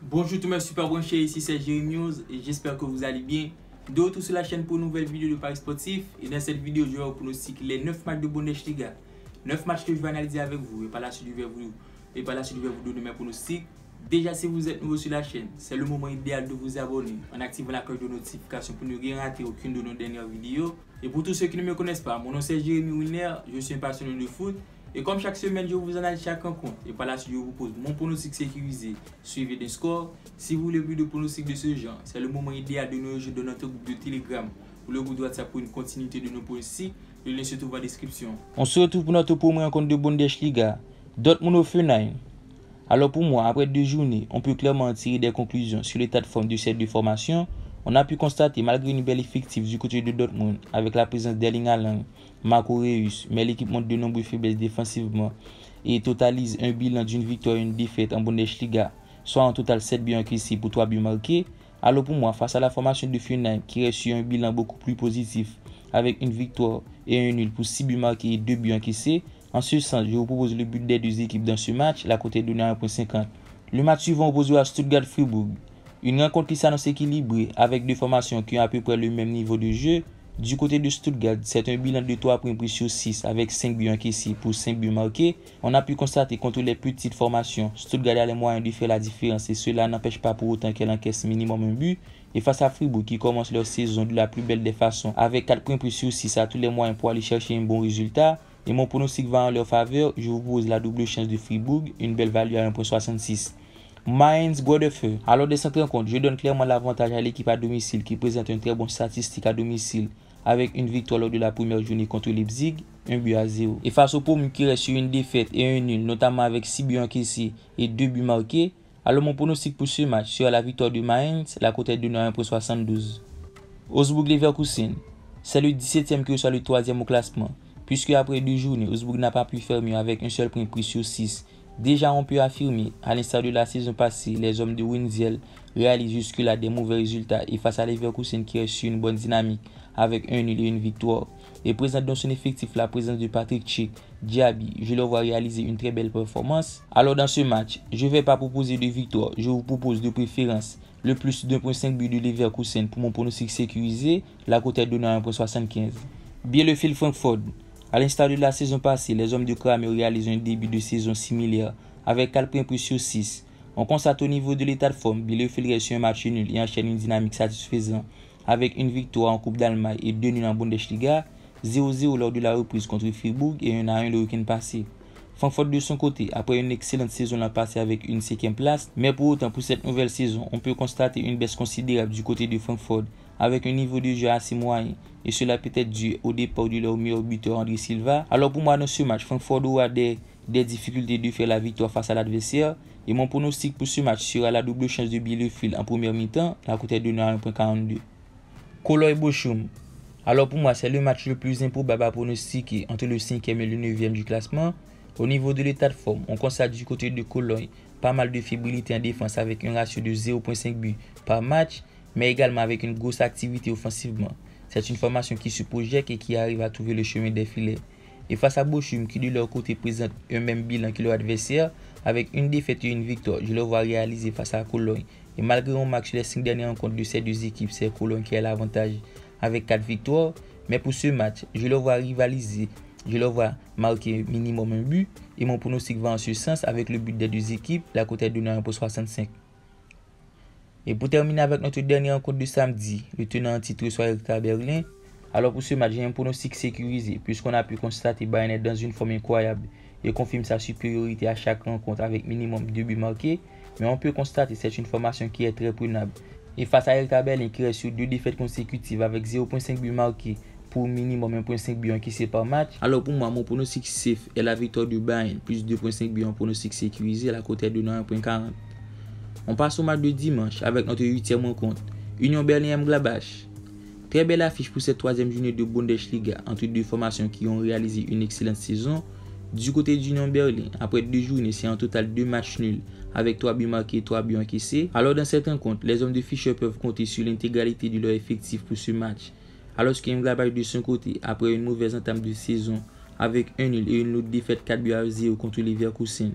Bonjour tous mes super branchés, ici c'est Jérémy News et j'espère que vous allez bien. De retour sur la chaîne pour une nouvelle vidéo de Paris Sportif. Et dans cette vidéo, je vais vous pronostiquer les 9 matchs de Bundesliga. 9 matchs que je vais analyser avec vous et par la suite je vais vous donner mes pronostics. Déjà, si vous êtes nouveau sur la chaîne, c'est le moment idéal de vous abonner en activant la cloche de notification pour ne rien rater aucune de nos dernières vidéos. Et pour tous ceux qui ne me connaissent pas, mon nom c'est Jérémy Winner, je suis un passionné de foot. Et comme chaque semaine, je vous analyse chaque rencontre. Et par la suite, je vous pose mon pronostic sécurisé suivi d'un score. Si vous voulez plus de pronostics de ce genre, c'est le moment idéal de nous rejoindre dans notre groupe de Telegram ou le groupe de WhatsApp pour une continuité de nos pronostics. Le lien se trouve en description. On se retrouve pour notre première rencontre de Bundesliga. Dortmund Hoffenheim. Alors pour moi, après 2 journées, on peut clairement tirer des conclusions sur l'état de forme de ces deux formations. On a pu constater, malgré une belle effective du côté de Dortmund, avec la présence d'Erling Haaland, Marco Reus, mais l'équipe montre de nombreuses faiblesses défensivement et totalise un bilan d'une victoire et une défaite en Bundesliga, soit en total 7 buts encaissés pour 3 buts marqués. Alors pour moi, face à la formation de Hoffenheim qui reste sur un bilan beaucoup plus positif, avec une victoire et un nul pour 6 buts marqués et 2 buts encaissés, en ce sens, je vous propose le but des deux équipes dans ce match, la cote est donnée à 1.50. Le match suivant opposé à Stuttgart-Fribourg. Une rencontre qui s'annonce équilibrée avec deux formations qui ont à peu près le même niveau de jeu. Du côté de Stuttgart, c'est un bilan de 3 points pris sur 6 avec 5 buts encaissés pour 5 buts marqués. On a pu constater contre les petites formations, Stuttgart a les moyens de faire la différence et cela n'empêche pas pour autant qu'elle encaisse minimum un but. Et face à Fribourg qui commence leur saison de la plus belle des façons avec 4 points pris sur 6 à tous les moyens pour aller chercher un bon résultat. Et mon pronostic va en leur faveur, je vous propose la double chance de Fribourg, une belle value à 1.66. Mainz Godefeu. Alors de cette rencontre, je donne clairement l'avantage à l'équipe à domicile qui présente une très bonne statistique à domicile avec une victoire lors de la première journée contre Leipzig, 1-0. Et face au Pomme qui reste sur une défaite et un nul, notamment avec 6 buts encaissés et 2 buts marqués, alors mon pronostic pour ce match sera la victoire de Mainz, la cote est donnée à 1.72. Augsbourg-Leverkusen. C'est le 17e qui reçoit le 3e au classement. Puisque après 2 journées, Augsbourg n'a pas pu faire mieux avec un seul point pris sur 6. Déjà, on peut affirmer, à l'instar de la saison passée, les hommes de Weinziel réalisent jusque-là des mauvais résultats et face à Leverkusen qui reste sur une bonne dynamique avec un nul et une victoire. Et présente dans son effectif la présence de Patrick Schick, Diaby, je le vois réaliser une très belle performance. Alors dans ce match, je ne vais pas proposer de victoire, je vous propose de préférence le plus de 1.5 but de Leverkusen pour mon pronostic sécurisé, la cote est donnée à 1.75. Bielefeld-Francfort. A l'instar de la saison passée, les hommes de Kramer réalisent un début de saison similaire avec 4 points pris sur 6. On constate au niveau de l'état de forme, Bielefeld reste sur un match nul et enchaîne une dynamique satisfaisante avec une victoire en Coupe d'Allemagne et 2 nuls en Bundesliga, 0-0 lors de la reprise contre Fribourg et 1-1 le week-end passé. Francfort de son côté, après une excellente saison l'an passé avec une 5e place, mais pour autant pour cette nouvelle saison, on peut constater une baisse considérable du côté de Francfort avec un niveau de jeu assez moyen et cela peut être dû au départ de leur meilleur buteur André Silva. Alors pour moi dans ce match, Francfort aura des difficultés de faire la victoire face à l'adversaire et mon pronostic pour ce match sera la double chance de Bielefeld en première mi-temps, la cote est donnée à 1.42. Cologne-Bochum. Alors pour moi c'est le match le plus improbable à pronostiquer entre le 5e et le 9e du classement. Au niveau de l'état de forme, on constate du côté de Cologne pas mal de fébrilité en défense avec un ratio de 0.5 buts par match, mais également avec une grosse activité offensivement. C'est une formation qui se projette et qui arrive à trouver le chemin des filets. Et face à Bochum qui de leur côté présente un même bilan que leur adversaire, avec une défaite et une victoire, je le vois réaliser face à Cologne. Et malgré un match sur les 5 dernières rencontres de ces deux équipes, c'est Cologne qui a l'avantage avec 4 victoires. Mais pour ce match, je le vois rivaliser. Je le vois marquer minimum un but et mon pronostic va en ce sens avec le but des deux équipes, la cote est donnée à 1.65. Et pour terminer avec notre dernière rencontre de samedi, le tenant en titre soit Hertha Berlin. Alors pour ce match, j'ai un pronostic sécurisé puisqu'on a pu constater Bayern est dans une forme incroyable et confirme sa supériorité à chaque rencontre avec minimum 2 buts marqués. Mais on peut constater que c'est une formation qui est très prenable. Et face à Hertha Berlin qui reste sur 2 défaites consécutives avec 0.5 buts marqués pour minimum 1.5 buts encaissés par match. Alors pour moi, mon pronostic safe est la victoire du Bayern plus 2.5 buts en pronostic sécurisé, la cote est donnée à 1.40. On passe au match de dimanche avec notre 8e rencontre, Union Berlin-Gladbach. Très belle affiche pour cette 3e journée de Bundesliga entre deux formations qui ont réalisé une excellente saison. Du côté d'Union Berlin, après 2 journées, c'est en total 2 matchs nuls avec 3 buts marqués et 3 buts encaissés. Alors dans cette rencontre, les hommes de Fischer peuvent compter sur l'intégralité de leur effectif pour ce match. Alors qu'Union Gladbach de son côté, après une mauvaise entame de saison avec un nul et une autre défaite 4-0 contre Leverkusen,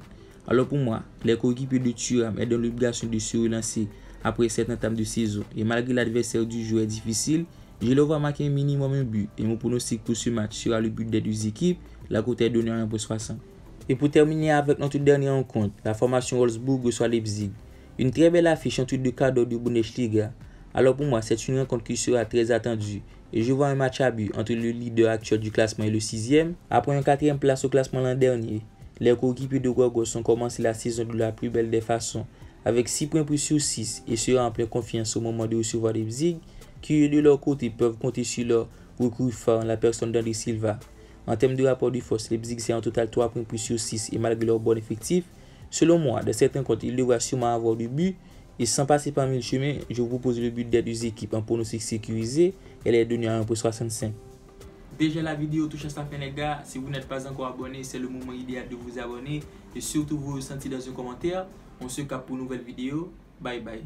Alors pour moi, les coéquipiers de Thuram est dans l'obligation de se relancer après cette entame de saison. Et malgré l'adversaire du jour est difficile, je le vois marquer un minimum un but. Et mon pronostic pour ce match sera le but des deux équipes. La cote est donnée à 1,60. Et pour terminer avec notre dernière rencontre, la formation Wolfsburg reçoit Leipzig. Une très belle affiche entre deux cadres de Bundesliga. Alors pour moi, c'est une rencontre qui sera très attendue. Et je vois un match à but entre le leader actuel du classement et le 6e. Après un 4e place au classement l'an dernier, les coéquipiers de Gorgos ont commencé la saison de la plus belle des façons, avec 6 points pris sur 6 et sera en pleine confiance au moment de recevoir Leipzig, qui de leur côté peuvent compter sur leur recrue phare, la personne d'André Silva. En termes de rapport de force, Leipzig c'est en total 3 points pris sur 6 et malgré leur bon effectif, selon moi, de certains comptes, ils devraient sûrement avoir du but. Et sans passer par mille chemins, je vous propose le but des deux équipes en pronostic sécurisé. Elle est donnée à 1,65. Déjà la vidéo touche à sa fin les gars. Si vous n'êtes pas encore abonné, c'est le moment idéal de vous abonner. Et surtout vous ressentir dans un commentaire. On se capte pour une nouvelle vidéo. Bye bye.